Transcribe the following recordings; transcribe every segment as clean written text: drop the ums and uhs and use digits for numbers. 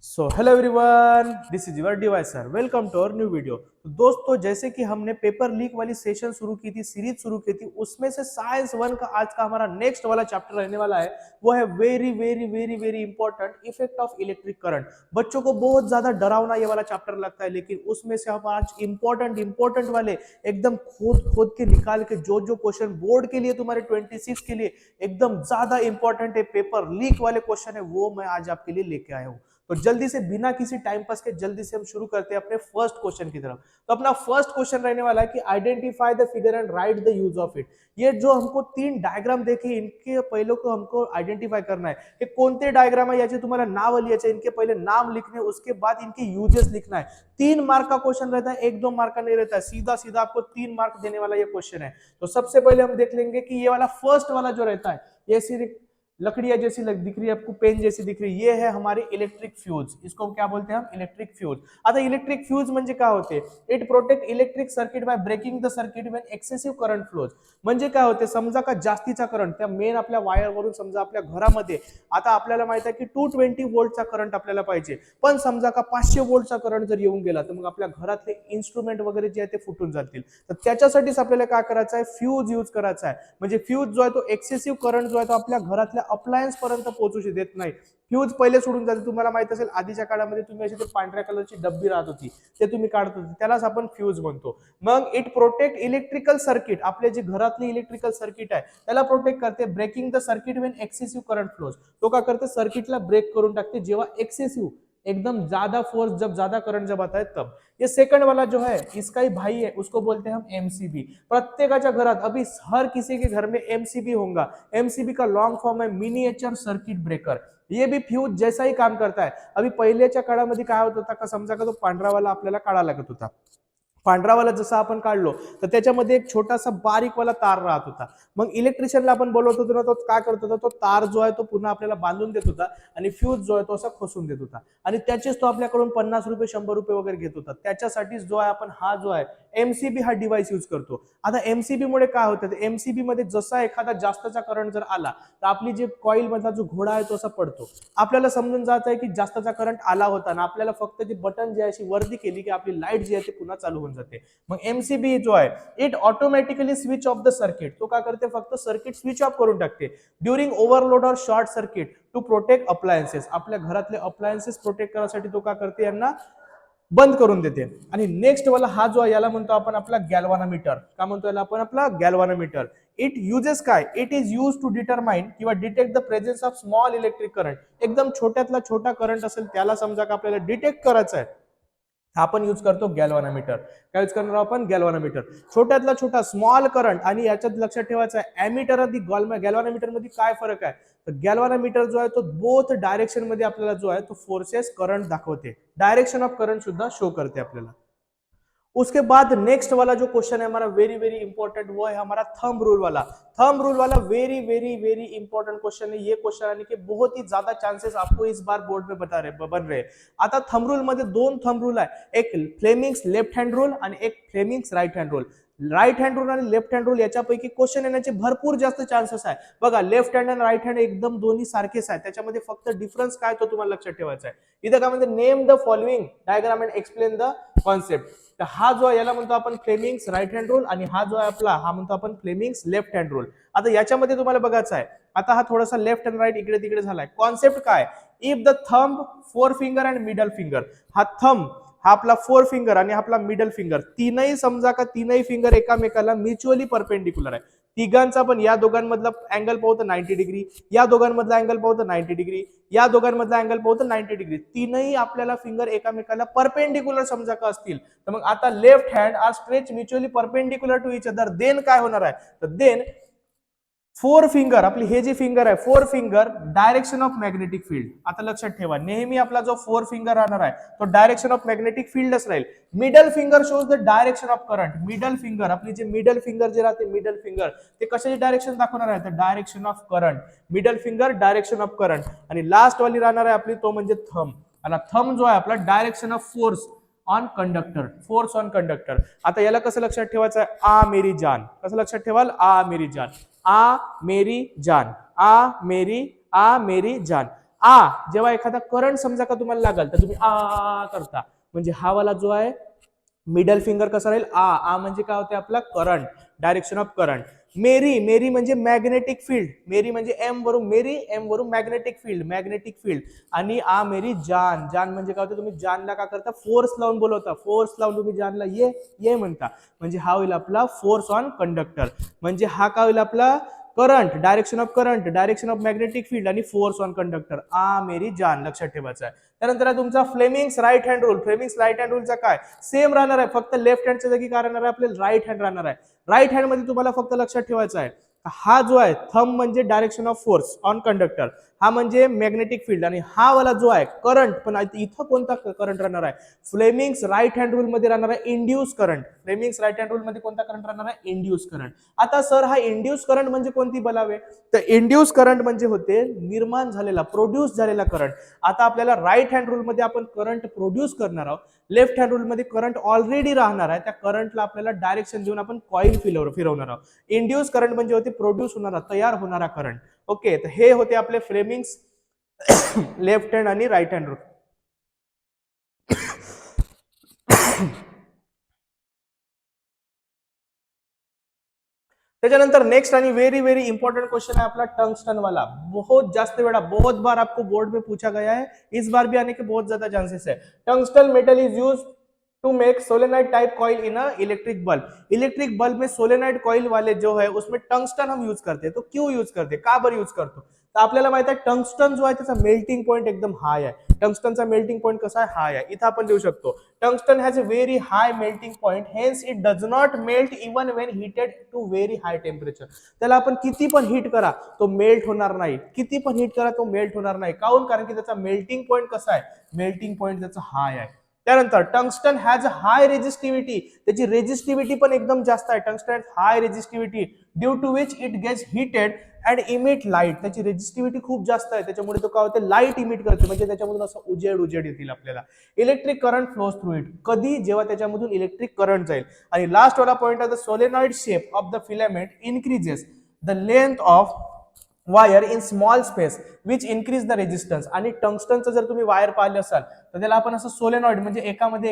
So hello everyone, this is your deviser. Welcome to our new video. तो दोस्तों, जैसे कि हमने पेपर लीक वाली सेशन शुरू की थी, सीरीज शुरू की थी, उसमें से साइंस वन का आज का हमारा नेक्स्ट वाला चैप्टर रहने वाला है। वो है very very very very important, effect of electric current. बच्चों को बहुत ज्यादा डरावना ये वाला चैप्टर लगता है, लेकिन उसमें से हम आज इंपॉर्टेंट इंपॉर्टेंट वाले एकदम खोद खोद के निकाल के जो क्वेश्चन बोर्ड के लिए तुम्हारे 26 के लिए एकदम ज्यादा इंपॉर्टेंट है, पेपर लीक वाले क्वेश्चन है, वो मैं आज आपके लिए लेके आया हूँ। तो जल्दी से बिना किसी टाइम पास के जल्दी से हम शुरू करते हैं अपने फर्स्ट क्वेश्चन की तरफ। तो अपना फर्स्ट क्वेश्चन रहने वाला है कि identify the figure end right the use of it. ये जो हमको तीन डायग्राम देखे, इनके पहले को हमको आइडेंटिफाई करना है कि कोणते डायग्राम आहे, याचे तुम्हाला नाव लिहायचे, इनके पहले नाम लिखने, उसके बाद इनके यूजेस लिखना है। 3 मार्क का क्वेश्चन रहता है, 1-2 मार्क का नहीं रहता है, सीधा सीधा आपको 3 मार्क देने वाला ये क्वेश्चन है। तो सबसे पहले हम देख लेंगे कि ये वाला फर्स्ट वाला जो रहता है, ये सिर्फ लकड़ियां जैसी दिख रही है आपको, पेन जैसी दिख रही है, ये है हमारी इलेक्ट्रिक फ्यूज। इसको क्या बोलते हैं हम? Electric fuse. आता इलेक्ट्रिक फ्यूज म्हणजे काय होते? It protect electric circuit by breaking the circuit when excessive current flows. म्हणजे काय होते? समजा का जास्तीचा करंट त्या मेन आपल्या वायर वरून, समजा आपल्या घरामध्ये आता आपल्याला माहित आहे की 220 वोल्टचा करंट आपल्याला पाहिजे, पण समजा का 500 वोल्टचा करंट जर येऊन गेला तर मग आपल्या घरातले इन्स्ट्रुमेंट वगैरे जे आहे ते फुटून जातील। तर त्याच्यासाठीच आपल्याला काय करायचं आहे? फ्यूज यूज करायचा आहे। म्हणजे फ्यूज जो आहे तो एक्सेसिव्ह करंट जो आहे तो आपल्या घरातल्या अप्लायन्स पर्यंत पोहोचू देत नाही। फ्यूज पहिले सोडून जाते। तुम्हाला माहित असेल आधीच्या काळामध्ये तुम्ही अशी ते पांढऱ्या कलरची डब्बी राहत होती, ते तुम्ही काढत होते, त्यालाच आपण फ्यूज म्हणतो। मग इट प्रोटेक्ट इलेक्ट्रिकल सर्किट, आपले जे घरातली इलेक्ट्रिकल सर्किट आहे त्याला प्रोटेक्ट करते। Breaking the circuit when excessive current flows, तो काय करते? सर्किटला ब्रेक करून टाकते जेव्हा एक्सेसिव्ह, एकदम ज्यादा फोर्स, जब ज्यादा करंट जब आता है तब। ये सेकंड वाला जो है, इसका ही भाई है, उसको बोलते हैं हम एमसीबी। प्रत्येकाच्या घरात अभी हर किसी के घर में एमसीबी होगा। एमसीबी का लॉन्ग फॉर्म है मिनिएचर सर्किट ब्रेकर। ये भी फ्यूज जैसा ही काम करता है। अभी पहिलेच्या काळामध्ये काय होत होता का, समजा का तो पांढरावाला आपल्याला काढा लागत होता, पांढरावाला जसा आपण काढलो तर त्याच्यामध्ये एक छोटासा बारीकवाला तार राहत होता। मग इलेक्ट्रिशियनला आपण बोलवत होतो ना, तो काय करत होता? तो तार जो आहे तो पुन्हा आपल्याला बांधून देत होता आणि फ्यूज जो आहे तो असा खोसून देत होता, आणि त्याचेच तो आपल्याकडून 50 रुपये 100 रुपये वगैरे घेत होता। त्याच्यासाठीच जो आहे आपण हा जो आहे एमसीबी हा डिव्हाइस यूज करतो। आता एमसीबी मुळे काय होतं? एमसीबी मध्ये जसा एखादा जास्तचा करंट जर आला तर आपली जे कॉईल मधला जो घोडा आहे तो असा पडतो। आपल्याला समजून जात आहे की जास्तचा करंट आला होता ना, आपल्याला फक्त ती बटन जी अशी वरती केली की आपली लाईट जी आहे ती पुन्हा चालू होऊन जाते। मग एमसीबी जो आहे it automatically switch off the circuit, तो काय करते? फक्त सर्किट स्विच ऑफ करून टाकते ड्यूरिंग ओव्हरलोड और short circuit to protect appliances. आपल्या घरातले अप्लायन्सेस प्रोटेक्ट करण्यासाठी तो काय करते? यांना बंद करून देते। आणि नेक्स्ट वाला हा जो आहे याला म्हणतो आपण आपला गॅल्व्हानोमीटर। का म्हणतो याला आपण? आपला गॅल्व्हानोमीटर। इट युजेस काय? It is use to determine किंवा detect the presence of small electric current. एकदम छोट्यातला छोटा करंट असेल त्याला समजा का आपल्याला डिटेक्ट करायचा आहे, आपण यूज करतो गॅल्व्हानोमीटर। काय यूज करणार आपण? गॅल्व्हानोमीटर। छोट्यातला छोटा स्मॉल करंट, आणि याच्यात लक्षात ठेवायचं आहे एमिटर आणि गॅल्व्हानोमीटर मध्ये काय फरक आहे? तर गॅल्व्हानोमीटर जो आहे तो बोथ डायरेक्शन मध्ये आपल्याला जो आहे तो फोर्सेस करंट दाखवते, डायरेक्शन ऑफ करंट सुद्धा शो करते आपल्याला। उसके बाद नेक्स्ट वाला जो क्वेश्चन है हमारा वेरी वेरी इंपॉर्टेंट, वो है हमारा थंब रूल वाला। थंब रूल वाला very very very important question है। ये क्वेश्चन आने के बहुत ही ज्यादा चांसेस आपको इस बार बोर्ड में बन रहे। आता थंब रूल मध्ये 2 थंब रूल आहे, एक फ्लेमिंग्स लेफ्ट हँड रूल आणि एक Fleming's right hand rule. Right hand rule आणि लेफ्ट हँड रूल याच्यापैकी क्वेश्चन येण्याचे भरपूर जास्त चान्सेस आहे। बघा, लेफ्ट हँड आणि राईट हँड एकदम दोन्ही सारखेच आहे, त्याच्यामध्ये फक्त डिफरन्स काय तो तुम्हाला लक्षात ठेवायचा आहे। इथं काय म्हणते? Name the following diagram and explain the concept. तर हा जो आहे याला म्हणतो आपण फ्लेमिंग्स राईट हँड रूल, आणि हा जो आहे आपला हा म्हणतो आपण फ्लेमिंग्स लेफ्ट हँड रूल। आता याच्यामध्ये तुम्हाला बघायचं आहे, आता हा थोडासा लेफ्ट अँड राईट इकडे तिकडे झालाय। कॉन्सेप्ट काय? If the thumb, four finger and middle finger, हा थंब हा आपला फोर फिंगर आणि आपला मिडल फिंगर, तीनही समजा का तीनही फिंगर एकामेकाला म्युच्युअली परपेंडिक्युलर आहे। तिघांचा पण या दोघांमधला अँगल पाहू तर 90 डिग्री, या दोघांमधला अँगल पाहू तर 90 डिग्री, या दोघांमधला अँगल पाहू तर 90 डिग्री, तीनही आपल्याला फिंगर एकामेकाला परपेंडिक्युलर समजा का असतील तर मग आता left hand are stretch mutually perpendicular to each other, then काय होणार आहे? तर देन फोर फिंगर, आपली हे जे फिंगर आहे four finger direction of magnetic field. आता लक्षात ठेवा, नेहमी आपला जो फोर फिंगर राहणार आहे तो डायरेक्शन ऑफ मॅग्नेटिक फील्डच राहील। Middle finger shows the direction of current. Middle finger, आपली जे मिडल फिंगर जे राहते मिडल फिंगर, ते कशाची डायरेक्शन दाखवणार आहे? तर direction of current. Middle finger direction of current, आणि लास्ट वाली राहणार आहे आपली तो म्हणजे थंब। आणि थंब जो आहे आपला direction of force on conductor, force on conductor. आता याला कसं लक्षात ठेवायचं आहे? आ मेरी जान। कसं लक्षात ठेवाल? आ मेरी जान, आ मेरी जान, आ मेरी जान। जेव्हा एखादा करंट समजा का तुम्हाला लागल तर तुम्ही आ करता, म्हणजे हा वाला जो आहे मिडल फिंगर कसा राहील आ म्हणजे काय होते आपला करंट, डायरेक्शन ऑफ करंट. मेरी, मेरी म्हणजे मॅग्नेटिक फील्ड, मेरी म्हणजे एम वरून मेरी, एम वरून मॅग्नेटिक फील्ड, मॅग्नेटिक फील्ड. आणि मेरी जान, जान म्हणजे काय होतं, तुम्ही जानला का करता फोर्स लावून बोलवता, फोर्स लावून तुम्ही जानला ये म्हणता, म्हणजे हा होईल आपला फोर्स ऑन कंडक्टर. म्हणजे हा काय होईल आपला current, direction of current, direction of magnetic field आणि फोर्स ऑन कंडक्टर. मेरी जान लक्षात ठेवायचं आहे. त्यानंतर तुमचा Fleming's right hand rule. Fleming's right hand रूलचा काय सेम राहणार आहे, फक्त लेफ्ट हँडच्या जागी काय राहणार आहे आपल्याला राईट हँड राहणार आहे. राईट हँड मध्ये तुम्हाला फक्त लक्षात ठेवायचं आहे हा जो आहे थंब म्हणजे direction of force on conductor, हा म्हणजे मॅग्नेटिक फील्ड, आणि हा वाला जो आहे करंट, पण इथं कोणता करंट राहणार आहे फ्लेमिंग्स राईट हँड रूल मध्ये राहणार आहे induce current. Fleming's right hand rule मध्ये कोणता करंट राहणार आहे इंड्यूस करंट. आता सर हा इंड्यूस करंट म्हणजे कोणती बलावे, तर इंड्यूस करंट म्हणजे होते निर्माण झालेला प्रोड्यूस झालेला करंट. आता आपल्याला राईट हँड रूल मध्ये आपण करंट प्रोड्यूस करणार आहोत, लेफ्ट हँड रूल मध्ये करंट ऑलरेडी राहणार आहे, त्या करंटला आपल्याला डायरेक्शन देऊन आपण कॉईल फिरवणार आहोत. इंड्यूस करंट म्हणजे होते प्रोड्यूस होणारा तयार होणारा करंट. ओके, तर हे होते आपले फ्लेमिंग्स लेफ्ट हँड आणि राईट हँड रूल. त्याच्यानंतर नेक्स्ट आणि वेरी वेरी इंपॉर्टेंट क्वेश्चन है आपला टंगस्टन वाला. बहुत जास्त बेटा, बहुत बार आपको बोर्ड में पूछा गया है, इस बार भी आने के बहुत ज्यादा चांसेस है. Tungsten metal is use to make solenoid type coil in a electric bulb. Electric bulb में सोलेनाइड कॉइल वाले जो है उसमें टंगस्टन हम यूज करते हैं. तो क्यों यूज करते, का बर यूज करतो, तर आपल्याला माहित आहे टंगस्टन जो आहे त्याचा मेल्टिंग पॉइंट एकदम हाय आहे. टंगस्टनचा मेल्टिंग पॉइंट कसा आहे हाय आहे. इथं आपण देऊ शकतो tungsten has a very high melting point, hence it does not melt even when heated to very high temperature. त्याला आपण किती पण हीट करा तो मेल्ट होणार नाही, किती पण हीट करा तो मेल्ट होणार नाही. काऊन, कारण की त्याचा मेल्टिंग पॉइंट कसा आहे, मेल्टिंग पॉइंट त्याचा हाय आहे. त्यानंतर tungsten has a high resistivity, त्याची रेजिस्टिव्हिटी पण एकदम जास्त आहे. Tungsten high resistivity due to which it gets heated and emit light. त्याची रेजिस्टिव्हिटी खूप जास्त आहे, त्याच्यामुळे तो काय होते लाईट इमिट करते, म्हणजे त्याच्यामधून असं उजेड येतील आपल्याला. Electric current flows through it, कधी, जेव्हा त्याच्यामधून इलेक्ट्रिक करंट जाईल. आणि लास्ट वाला पॉइंट आहे the solenoid shape of the filament increases the length of wire in small space which increase the resistance. आणि टंगस्टनचं जर तुम्ही वायर पाहिले असाल तर त्याला आपण असं सोलेनॉइड म्हणजे एकामध्ये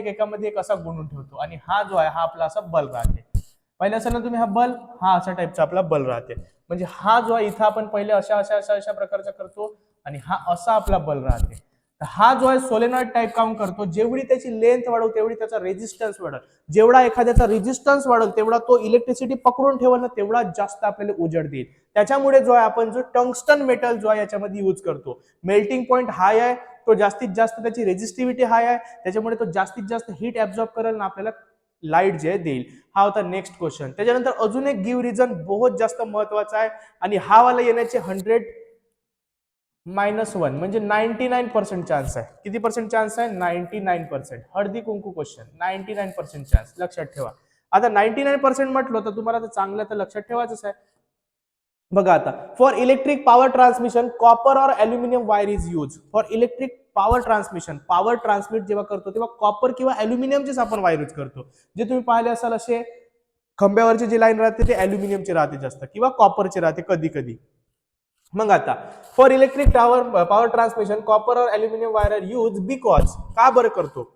एक असा गुणून ठेवतो, आणि हा जो आहे हा आपला असा बल राहते. पहिले असेल ना तुम्ही हा बल, हा अशा टाईपचा आपला बल राहते. म्हणजे हा जो आहे इथं आपण पहिले अशा प्रकारचा करतो, आणि हा असा आपला बल राहते. हा जो आहे सोलेनॉइड टाइप काम करतो, जेवढी त्याची लेंथ वाढव तेवढी त्याचा रेजिस्टन्स वाढेल. जेवढा एखाद्याचा रेजिस्टन्स वाढेल तेवढा तो इलेक्ट्रिसिटी पकडून ठेवल ना तेवढा जास्त आपल्याला उजेड देईल. त्याच्यामुळे जो आहे आपण जो टंगस्टन मेटल जो आहे याच्यामध्ये यूज करतो, मेल्टिंग पॉइंट हाय आहे, तो जास्तीत जास्त त्याची रेजिस्टिव्हिटी हाय आहे, त्याच्यामुळे तो जास्तीत जास्त हीट ऍब्झॉर्ब करेल ना आपल्याला लाईट जे देईल. हा होता नेक्स्ट क्वेश्चन. त्याच्यानंतर अजून एक गिव्ह रिझन बहुत जास्त महत्वाचा आहे, आणि हा वाला येण्याचे 100-1 म्हणजे 99% चान्स आहे. किती पर्सेंट चान्स आहे, 99%. हळदी कुंकू क्वेश्चन, 99% चान्स लक्षात ठेवा. आता 99% म्हटलं तर तुम्हाला तर चांगलं तर लक्षात ठेवायचंच आहे. बघा आता, for electric power transmission copper और aluminium wire is use. For electric power transmission, power transmit जेव्हा करतो तेव्हा कॉपर किंवा अल्युमिनियमचीच आपण वायर यूज करतो. जे तुम्ही पाहिले असाल असे खंब्यावरची जी लाईन राहते ते अल्युमिनियमची राहते जास्त, किंवा कॉपरची राहते कधी कधी. मग आता for electric power transmission copper और aluminium wire are use because, का बरं करतो,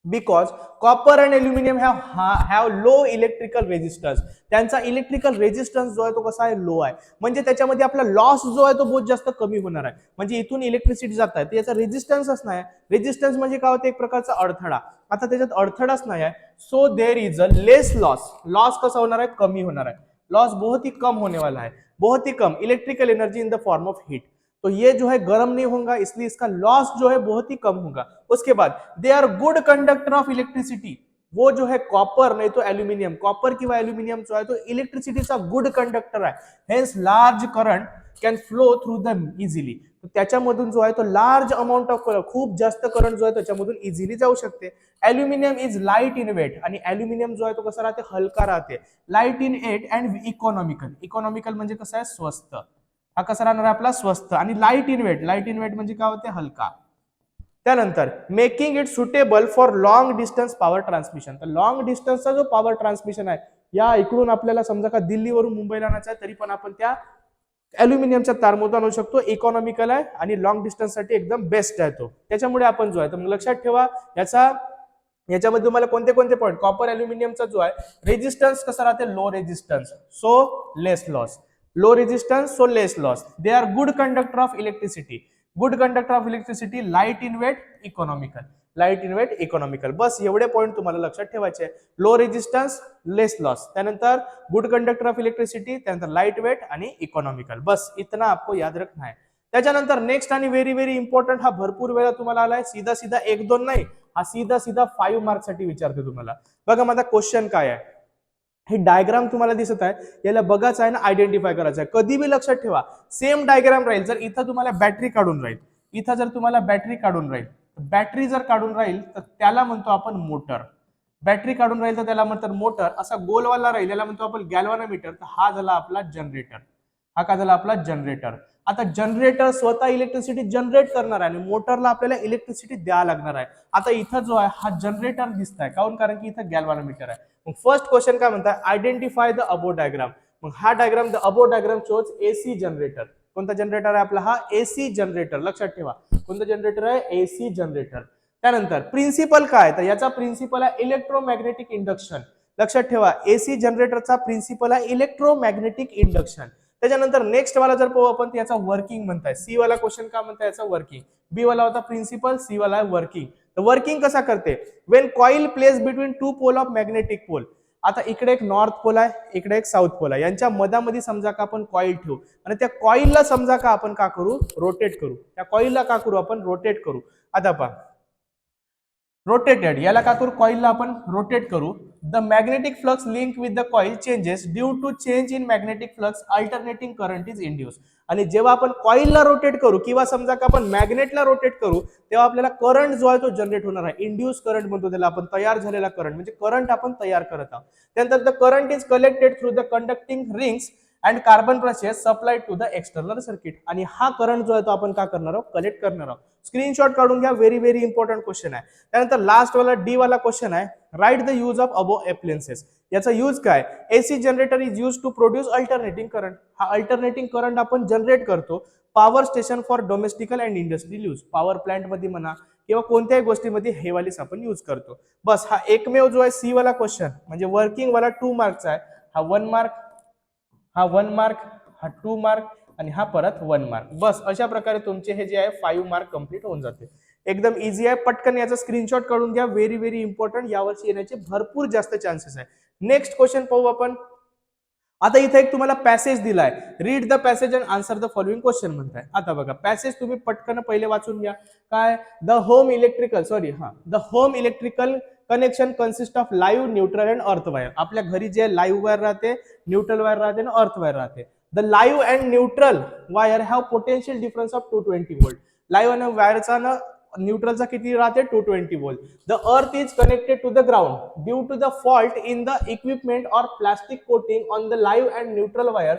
because copper and aluminium have low electrical resistance. त्यांचा इलेक्ट्रिकल रेजिस्टन्स जो आहे तो कसा आहे, लो आहे. म्हणजे त्याच्यामध्ये आपला लॉस जो आहे तो बहुत जास्त कमी होणार आहे. म्हणजे इथून इलेक्ट्रिसिटी जात आहे याचा रेजिस्टन्सच नाही. रेजिस्टन्स म्हणजे काय होते, एक प्रकारचा अडथळा. आता त्याच्यात अडथळाच नाही आहे, so there is a less loss. Loss कसा होणार आहे, कमी होणार आहे. लॉस बहुत ही कम होने वाला है, बहुत ही कम electrical energy in the form of heat. तो ये जो है गर्म नहीं होगा, इसलिए इसका लॉस जो है बहुत ही कम होगा. उसके बाद दे are good conductor of electricity. वो जो है कॉपर नहीं तो एल्यूमिनियम, कॉपर किंवा एल्यूमिनियम जो है तो इलेक्ट्रिसिटीचा गुड कंडक्टर आहे. Hence large current can flow through them easily. त्याच्यामधून जो आहे तो लार्ज अमाऊंट ऑफ करंट, खूप जास्त करंट जो आहे त्याच्यामधून इझिली जाऊ शकते. Aluminium is light in weight, आणि अल्युमिनियम जो आहे तो कसा राहते, हलका राहते. Light in weight and economical. Economical म्हणजे कसं आहे, स्वस्त. हा कसा राहणार आहे आपला, स्वस्त. आणि light in weight, light in weight म्हणजे काय होते, हलका. त्यानंतर making it suitable for long distance power transmission. तर लॉंग डिस्टन्सचा जो पॉवर ट्रान्समिशन आहे, या इकडून आपल्याला समजा का दिल्लीवरून मुंबईला जायचं आहे तरी पण आपण त्या ॲल्युमिनियमचा तारमोता आणू शकतो, इकॉनॉमिकल आहे आणि लॉंग डिस्टन्ससाठी एकदम बेस्ट आहे तो. त्याच्यामुळे आपण जो आहे, तर लक्षात ठेवा याच्यामध्ये तुम्हाला कोणते कोणते पॉईंट, कॉपर ॲल्युमिनियमचा जो आहे रेजिस्टन्स कसा राहते, low resistance so less loss, low resistance so less loss. They are good conductor of electricity, good conductor of electricity, light in weight, economical, light in weight, economical. बस एवढे point तुम्हाला लक्षात ठेवायचे. Low resistance, less loss, त्यानंतर good conductor of electricity, त्यानंतर light weight आणि economical. बस इतना आपको याद रखना है. त्याच्यानंतर नेक्स्ट आणि व्हेरी व्हेरी इम्पॉर्टंट, हा भरपूर वेळा तुम्हाला आलाय, सीधा सीधा 1-2 नाही, हा सीधा सीधा 5 मार्क साठी विचारते तुम्हाला. बघा माझा क्वेश्चन काय आहे, हे डायग्राम तुम्हाला दिसत आहे, याला बघायचं आहे ना, आयडेंटिफाय करायचं आहे. कधी बी लक्षात ठेवा, सेम डायग्राम राहील. जर इथं तुम्हाला बॅटरी काढून राहील, इथं जर तुम्हाला बॅटरी काढून राहील, बॅटरी जर काढून राहील तर त्याला म्हणतो आपण मोटर. बॅटरी काढून राहील तर त्याला म्हणतात मोटर. असा गोलवाला राहील याला म्हणतो आपण गॅल्व्हॅनोमीटर. तर हा झाला आपला जनरेटर. हा काय झाला आपला जनरेटर. आता जनरेटर स्वतः इलेक्ट्रिसिटी जनरेट करणार आहे आणि मोटरला आपल्याला इलेक्ट्रिसिटी द्यावं लागणार आहे. आता इथं जो आहे हा जनरेटर दिसताय, काऊन, कारण की इथं गॅल्व्हॅनोमीटर आहे. मग फर्स्ट क्वेश्चन काय म्हणतात, आयडेंटिफाय द अबो डायग्राम. मग हा diagram, the above diagram shows AC generator. कोणता जनरेटर आहे आपला, हा एसी जनरेटर. लक्षात ठेवा कोणतं जनरेटर आहे, एसी जनरेटर. त्यानंतर प्रिन्सिपल काय, तर याचा प्रिन्सिपल आहे इलेक्ट्रोमॅग्नेटिक इंडक्शन. लक्षात ठेवा एसी जनरेटरचा प्रिन्सिपल आहे इलेक्ट्रोमॅग्नेटिक इंडक्शन. त्याच्यानंतर नेक्स्ट वाला जर पाहू आपण, याचा वर्किंग म्हणताय. सी वाला क्वेश्चन काय म्हणताय, याचा वर्किंग. बी वाला होता प्रिन्सिपल, सी वाला आहे वर्किंग. तर वर्किंग कसा करते, when coil place between 2 pole of magnetic pole. आता इकडे एक नॉर्थ पोल आहे, इकडे एक साऊथ पोल आहे, यांच्या मधामध्ये समजा का आपण कॉइल ठेवू आणि त्या कॉइलला समजा का आपण का करू, रोटेट करू. त्या कॉइलला का करू आपण, रोटेट करू. आता पहा, रोटेटेड, याला का करू, कॉइलला आपण रोटेट करू. The magnetic flux link with the coil changes due to change in magnetic flux, alternating current is induce. आणि जेव्हा आपण कॉइलला रोटेट करू किंवा समजा का आपण मॅग्नेटला रोटेट करू, तेव्हा आपल्याला करंट जो आहे तो जनरेट होणार आहे. इंड्यूस करंट म्हणतो त्याला आपण, तयार झालेला करंट, म्हणजे करंट आपण तयार करत आहोत. त्यानंतर the current is collected through the conducting rings and carbon brushes supplied to the external circuit. आणि हा करंट जो आहे तो आपण काय करणार आहोत, कलेक्ट करणार आहोत. स्क्रीनशॉट काढून घ्या, व्हेरी व्हेरी इंपॉर्टंट क्वेश्चन आहे. त्यानंतर लास्ट वाला डी वाला क्वेश्चन आहे, write the use of above appliances. याचा यूज काय, AC generator is use to produce alternating current. हा अल्टरनेटिंग करंट आपण जनरेट करतो. Power station for domestical and industrial use, power plant मध्ये म्हणा किंवा कोणत्याही गोष्टीमध्ये हे वालीच आपण यूज करतो. बस हा एकमेव जो आहे सी वाला क्वेश्चन, म्हणजे वर्किंग वाला 2 मार्कचा आहे. हा 1 मार्क, हा 1 मार्क, हा 2 मार्क आणि हा परत 1 मार्क. बस अशा प्रकारे तुमचे हे जे आहे 5 मार्क कंप्लीट होऊन जाते. एकदम इझी आहे. पटकन याचा स्क्रीनशॉट काढून घ्या, व्हेरी व्हेरी इंपॉर्टंट. यावर्षी येण्याचे भरपूर जास्त चान्सेस आहे. नेक्स्ट क्वेश्चन पाहू आपण. आता इथे एक तुम्हाला पॅसेज दिलाय, read the passage and answer the following question म्हणताय. आता बघा पॅसेज तुम्ही पटकन पहिले वाचून घ्या. काय, the home electrical connection consist of live, neutral and earth wire. आपल्या घरी जे लाईव्ह वायर राहते, न्यूट्रल वायर राहते आणि अर्थ वायर राहते. The live and neutral wire have potential difference of 220 volt. Live आणि वायरचा ना न्यूट्रलचा किती राहते, 220 volt. The earth is connected to the ground due to the fault in the equipment और plastic coating on the live and neutral wire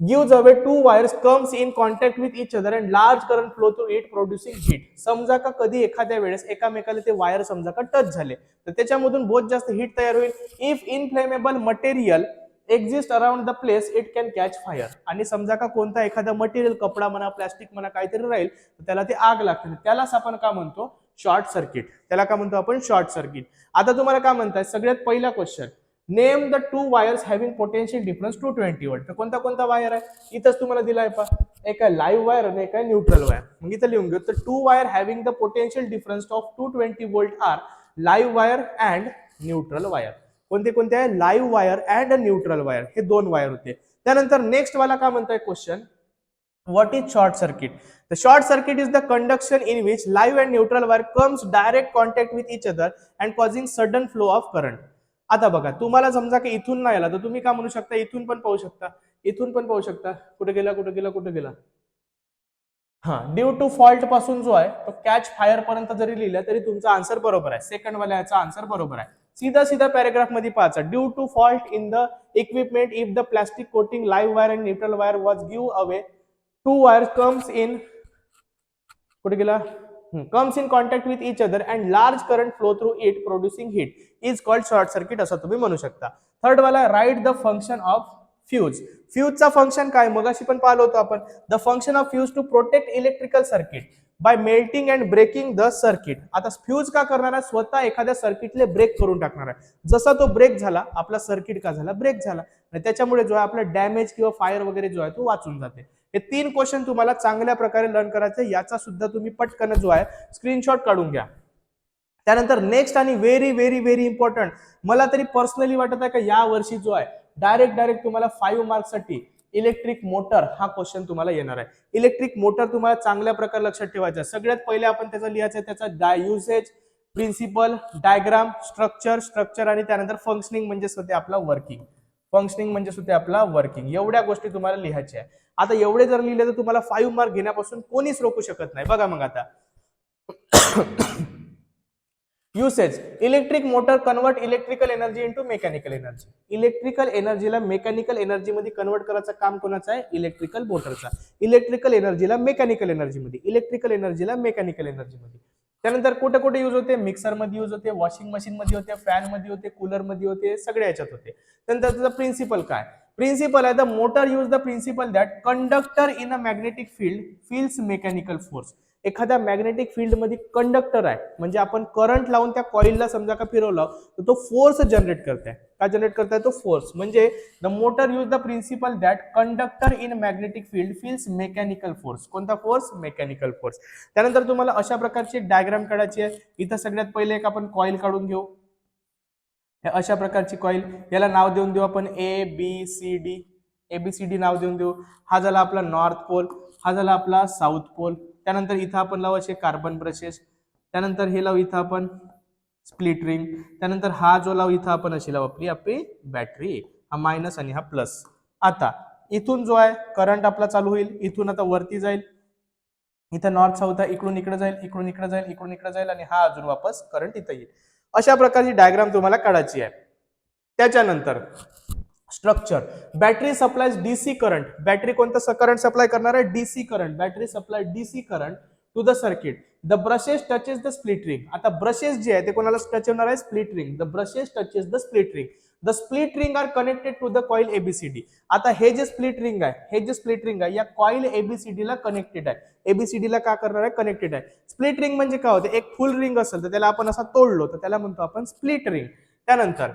gives away, 2 wires comes in contact with each other and large current flow through it producing heat. समजा का कधी एखाद्या वेळेस एकामेकाला ते wire समजा का touch झाले तर त्याच्यामधून बहुत जास्त हीट तयार होईल. If inflammable material exist around the place it can catch fire. आणि समजा का कोणता एखादा मटेरियल, कपडा म्हणा, प्लास्टिक म्हणा, काहीतरी राहील तर त्याला ते आग लागते. त्यालाच आपण काय म्हणतो, शॉर्ट सर्किट. त्याला काय म्हणतो आपण, शॉर्ट सर्किट. आता तुम्हाला काय म्हणताय, सगळ्यात पहिला question, name the 2 wires having potential difference 220 volt. तर कोणता कोणता वायर आहे, इथंच तुम्हाला दिलाय पहा. एक आहे लाईव्ह वायर आणि एक आहे न्यूट्रल वायर. मग इथं लिहून घेऊ. तर 2 wire having the potential difference of 220 volt are live wire and neutral wire. कोणते कोणते आहे, live wire and neutral wire, हे 2 वायर होते. त्यानंतर नेक्स्ट वाला काय म्हणताय question, what is short circuit. The short circuit is the conduction in which live and neutral wire comes direct contact with each other and causing sudden flow of current. आता बघा, तुम्हाला समजा की इथून नाही आला तर तुम्ही काय म्हणू शकता, इथून पण पाहू शकता, इथून पण पाहू शकता. कुठे गेला, कुठे गेला, कुठे गेला. हा, ड्यू टू फॉल्ट पासून जो आहे तो कॅच फायर पर्यंत जरी लिहिला तरी तुमचा आन्सर बरोबर आहे. सेकंड वाला याचा आन्सर बरोबर आहे. सीधा सीधा पॅराग्राफ मध्ये पाहायचा. Due to fault in the equipment if the plastic coating live wire and neutral wire was give away, 2 wire comes in, कुठे गेला, comes in contact with each other and large current flow through it producing heat is called short circuit, असं तुम्ही म्हणू शकता. Third वाला, write the function of fuse. फ्यूजचा function काय मगाशी पण पाहिलं होतं आपण. The function of fuse to protect electrical circuit by melting and breaking the circuit. आता फ्यूज का करणार आहे, स्वतः एखाद्या सर्किटले ब्रेक करून टाकणार आहे. जसा तो ब्रेक झाला आपला सर्किट का झाला, ब्रेक झाला, आणि त्याच्यामुळे जो आहे आपला डॅमेज किंवा फायर वगैरे जो आहे तो वाचून जाते. हे 3 क्वेश्चन तुम्हाला चांगल्या प्रकारे लर्न करायचे, याचा सुद्धा तुम्ही पटकन जो आहे स्क्रीनशॉट काढून घ्या. त्यानंतर नेक्स्ट आणि व्हेरी व्हेरी व्हेरी इम्पॉर्टंट, मला तरी पर्सनली वाटत आहे का या वर्षी जो आहे डायरेक्ट तुम्हाला 5 मार्क्स साठी इलेक्ट्रिक मोटर हा क्वेश्चन तुम्हाला येणार आहे. इलेक्ट्रिक मोटर तुम्हाला चांगल्या प्रकारे लक्षात ठेवायचा. सगळ्यात पहिले आपण त्याचा लिहायचं आहे, त्याचा युसेज, प्रिन्सिपल, डायग्राम, स्ट्रक्चर आणि त्यानंतर फंक्शनिंग म्हणजे होते आपला वर्किंग. फंक्शनिंग म्हणजे होते आपला वर्किंग. एवढ्या गोष्टी तुम्हाला लिहायच्या आहे. आता एवढे जर लिहिले तर तुम्हाला 5 मार्क घेण्यापासून कोणीच रोखू शकत नाही. बघा मग आता usage, electric motor convert electrical energy into mechanical energy. Electrical एनर्जीला मेकॅनिकल एनर्जी मध्ये कन्वर्ट करायचं काम कोणाचं आहे, इलेक्ट्रिकल मोटरचा. इलेक्ट्रिकल एनर्जीला मेकॅनिकल एनर्जी मध्ये, इलेक्ट्रिकल एनर्जीला मेकॅनिकल एनर्जी मध्ये. त्यानंतर कुठे कुठे यूज होते, मिक्सर मध्ये यूज होते, वॉशिंग मशीन मध्ये होते, फॅन मध्ये होते, कूलर मध्ये होते, सगळ्या याच्यात होते. त्यानंतर त्याचा प्रिन्सिपल काय, प्रिन्सिपल आहे the motor use the principle that conductor in a magnetic field feels mechanical force. एखाद्या मॅग्नेटिक फील्ड मध्ये कंडक्टर आहे म्हणजे आपण करंट लावून त्या कॉइलला समजा का फिरवलं तर तो फोर्स जनरेट करताय. काय जनरेट करताय, तो फोर्स. म्हणजे the motor use the principle that conductor in magnetic field feels mechanical force. कोणता फोर्स, मेकॅनिकल फोर्स. त्यानंतर तुम्हाला अशा प्रकारची डायग्राम काढायची आहे. इथं सगळ्यात पहिले एक आपण कॉइल काढून घेऊ. अशा प्रकारची कॉइल, याला नाव देऊन देऊ आपण ABCD. ABCD नाव देऊन देऊ. हा झाला आपला नॉर्थ पोल, हा झाला आपला साऊथ पोल. त्यानंतर इथं आपण लावू असे कार्बन ब्रशेस. त्यानंतर हे लावू इथं आपण स्प्लिट रिंग. त्यानंतर हा जो लावू इथं आपण अशी लावू आपली बॅटरी, हा मायनस आणि हा प्लस. आता इथून जो आहे करंट आपला चालू होईल, इथून आता वरती जाईल, इथं नॉर्थ साऊथ आहे, इकडून इकडे जाईल, इकडून इकडे जाईल, इकडून इकडे जाईल, आणि हा अजून वापस करंट इथं येईल. अशा प्रकारची डायग्राम तुम्हाला काढायची आहे. त्याच्यानंतर structure, battery supplies DC current. Battery कोणता करंट सप्लाय करणार आहे, DC current. Battery supply DC current to the circuit. The brushes touches the split ring. आता ब्रशेस जे आहे ते कोणाला टच होणार आहे, split ring. The brushes touches the split ring. The split ring are connected to the coil ABCD. आता हे जे स्प्लिट रिंग आहे, हे जे स्प्लिट रिंग आहे या कॉइल ABCD ला कनेक्टेड आहे. ABCD ला काय करणार आहे, कनेक्टेड आहे. स्प्लिट रिंग म्हणजे काय होते, एक फुल रिंग असेल तर त्याला आपण असा तोडलो तर त्याला म्हणतो आपण स्प्लिट रिंग. त्यानंतर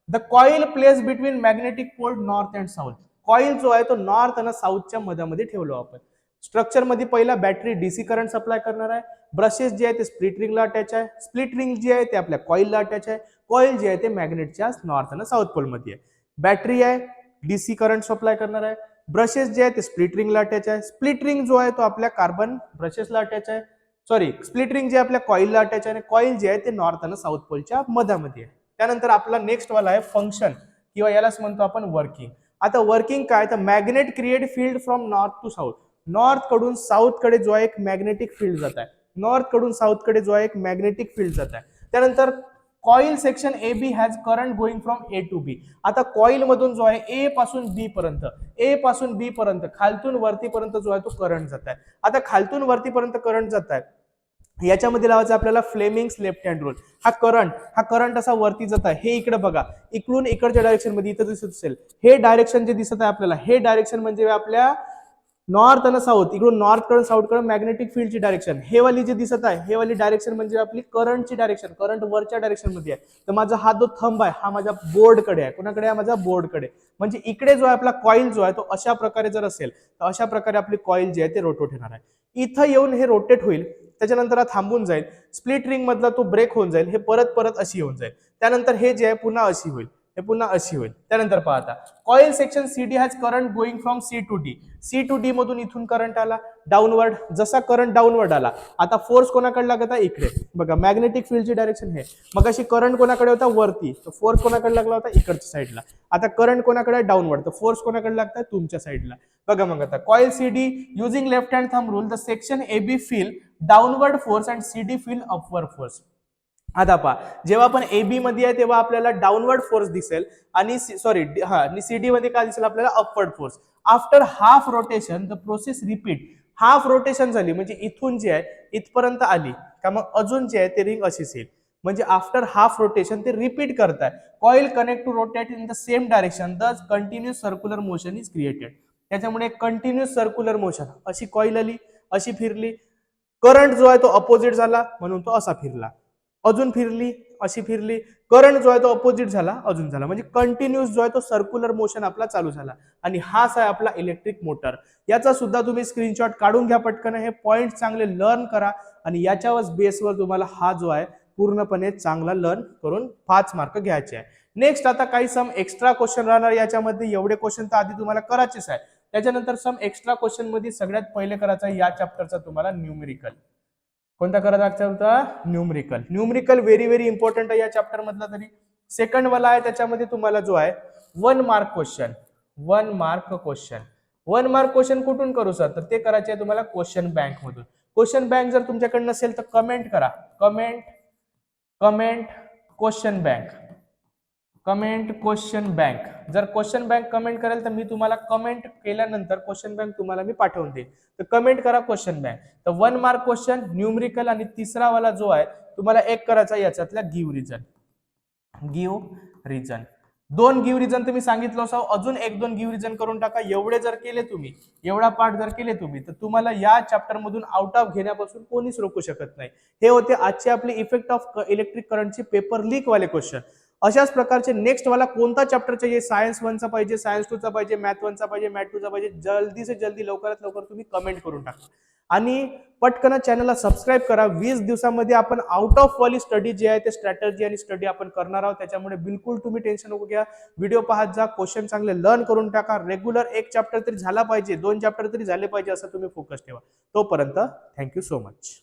the coil place between magnetic pole north and south. Coil जो आहे तो नॉर्थ आणि साऊथच्या मध्यामध्ये ठेवलो आपण. स्ट्रक्चर मध्ये पहिला बॅटरी डीसी करंट सप्लाय करणार आहे. ब्रशेस जे आहे ते स्प्लिट रिंगला अटॅच आहे. स्प्लिट रिंग जे आहे ते आपल्या कॉइलला अटॅच आहे. कॉइल जे आहे ते मॅग्नेटच्या नॉर्थ आणि साऊथ पोल मध्ये आहे. बॅटरी आहे, डीसी करंट सप्लाय करणार आहे. ब्रशेस जे आहे ते स्प्लिट रिंगला अटॅच आहे. स्प्लिट रिंग जो आहे तो आपल्या कार्बन ब्रशेसला अटॅच आहे. स्प्लिट रिंग जे आपल्या कॉइलला अटॅच आहे आणि कॉइल जे आहे ते नॉर्थ आणि साऊथ पोलच्या मध्यामध्ये आहे. त्यानंतर आपला नेक्स्ट वाला आहे फंक्शन किंवा यालाच म्हणतो आपण वर्किंग. आता वर्किंग काय, तर magnet create field from north to south. North कडून साऊथ कडे जो आहे एक मॅग्नेटिक फील्ड जात आहे. नॉर्थ कडून साऊथ कडे जो आहे एक मॅग्नेटिक फील्ड जात आहे. त्यानंतर coil section AB has current going from A to B. आता कॉइल मधून जो आहे A पासून B पर्यंत, A पासून B पर्यंत, खालतून वरतीपर्यंत जो आहे तो करंट जात आहे. आता खालतून वरतीपर्यंत करंट जात आहे, याच्यामध्ये लावायचं आपल्याला फ्लेमिंग्स लेफ्ट हँड रूल. हा करंट असा वरती जात आहे. हे इकडे बघा, इकडून इकडच्या डायरेक्शन मध्ये इथं दिसत असेल, हे डायरेक्शन जे दिसत आहे आपल्याला, हे डायरेक्शन म्हणजे आपल्या नॉर्थ आणि साऊथ, इकडून नॉर्थ कडे साऊथ कडे मॅग्नेटिक फील्डची डायरेक्शन. हे वाली जे दिसत आहे, हे वाली डायरेक्शन म्हणजे आपली करंटची डायरेक्शन. करंट वरच्या डायरेक्शन मध्ये आहे. तर माझा हा जो थंब आहे हा माझ्या बोर्डकडे आहे. कोणाकडे आहे, माझ्या बोर्डकडे. म्हणजे इकडे जो आहे आपला कॉइल जो आहे तो अशा प्रकारे जर असेल तर अशा प्रकारे आपली कॉइल जी आहे ते रोटेट होणार आहे. इथं येऊन हे रोटेट होईल, त्याच्यानंतर हा थांबून जाईल, स्प्लिट रिंग मधला तो ब्रेक होऊन जाईल, हे परत अशी येऊन जाईल. त्यानंतर हे जे आहे पुन्हा अशी होईल, हे पुन्हा अशी होईल. त्यानंतर पहा आता coil section CD has current going from C to D. C to D मधून इथून करंट आला डाऊनवर्ड. जसा करंट डाऊनवर्ड आला, आता फोर्स कोणाकडे लागत आहे, इकडे बघा, मॅग्नेटिक फील्डची डायरेक्शन हे. मग अशी करंट कोणाकडे होता, वरती, तर फोर्स कोणाकडे लागला होता, इकडच्या साईडला. आता करंट कोणाकडे डाऊनवर्ड, तर फोर्स कोणाकडे लागतात, तुमच्या साईडला. बघा मग आता coil CD using left hand thumb rule, the section AB feel downward force and CD feel upward force. आता पहा, जेव्हा आपण AB मध्ये आहे तेव्हा आपल्याला डाऊनवर्ड फोर्स दिसेल आणि आणि CD मध्ये काय दिसेल आपल्याला, upward force. After half rotation the process repeat. Half rotation झाली म्हणजे इथून जे आहे इथपर्यंत आली का, मग अजून जे आहे ते रिंग अशीच येईल. म्हणजे आफ्टर हाफ रोटेशन ते रिपीट करताय. Coil connect to rotate in the same direction, thus continuous circular motion is created. त्याच्यामुळे कंटिन्युअस सर्क्युलर मोशन, अशी कॉइल आली, अशी फिरली, करंट जो आहे तो अपोजिट झाला म्हणून तो असा फिरला, अजून फिरली, अशी फिरली, करंट जो आहे तो अपोजिट झाला, अजून झाला, म्हणजे कंटिन्युअस जो आहे तो सर्क्युलर मोशन आपला चालू झाला. आणि हाच आहे आपला इलेक्ट्रिक मोटर. याचा सुद्धा तुम्ही स्क्रीनशॉट काढून घ्या पटकन, हे पॉइंट चांगले लर्न करा आणि याच्यावर बेसवर तुम्हाला हा जो आहे पूर्णपणे चांगला लर्न करून 5 मार्क घ्यायचे आहे. नेक्स्ट आता काही सम एक्स्ट्रा क्वेश्चन राहणार याच्यामध्ये. एवढे क्वेश्चन तर आधी तुम्हाला करायचेच आहे. त्याच्यानंतर सम एक्स्ट्रा क्वेश्चन मध्ये सगळ्यात पहिले करायचा या चॅप्टरचा तुम्हाला न्यूमेरिकल. कोणता करायचा होता? Numerical. Numerical very very important आहे या चॅप्टर मधला. तरी सेकंड वाला आहे, त्याच्यामध्ये तुम्हाला जो आहे 1 mark question, 1 mark question, 1 mark question कुठून करू सर? तर ते करायचे आहे तुम्हाला क्वेश्चन बँक मधून. क्वेश्चन बँक जर तुमच्याकडे नसेल तर कमेंट करा, comment question bank, comment question bank. जर क्वेश्चन बँक कमेंट करेल तर मी तुम्हाला कमेंट केल्यानंतर क्वेश्चन बँक तुम्हाला मी पाठवून देईन. तर कमेंट करा क्वेश्चन बँक. तर 1 मार्क क्वेश्चन, न्यूमेरिकल. आणि तिसरा वाला जो आहे तुम्हाला एक करायचा याच्यातला give reason, give reason. 2 give reason तुम्ही सांगितलं असं, अजून 1-2 गिव्ह रिझन करून टाका. एवढे जर केले तुम्ही, एवढा पार्ट जर केले तुम्ही, तर तुम्हाला या चॅप्टर मधून आउट ऑफ घेण्यापासून कोणीच रोखू शकत नाही. हे होते आजचे आपले इफेक्ट ऑफ इलेक्ट्रिक करंटचे पेपर लीक वाले क्वेश्चन. अशाच प्रकारचे नेक्स्ट वाला कोणता चॅप्टर चाहिए, सायन्स 1 चा पाहिजे, सायन्स 2 चा पाहिजे, मॅथ 1 चा पाहिजे, मॅथ 2 चा पाहिजे, जल्दी से जल्दी लवकरात लवकर तुम्ही कमेंट करून टाका. आणि पटकन चॅनलला सबस्क्राईब करा. 20 दिवसामध्ये आपण आउट ऑफ वाली स्टडी जी आहे ते स्ट्रॅटर्जी आणि स्टडी आपण करणार आहोत. त्याच्यामुळे बिलकुल तुम्ही टेन्शन नको घ्या. व्हिडिओ पाहत जा, क्वेश्चन चांगले लर्न करून टाका. रेग्युलर 1 चॅप्टर तरी झाला पाहिजे, 2 चॅप्टर तरी झाले पाहिजे, असं तुम्ही फोकस ठेवा. तोपर्यंत थँक्यू सो मच.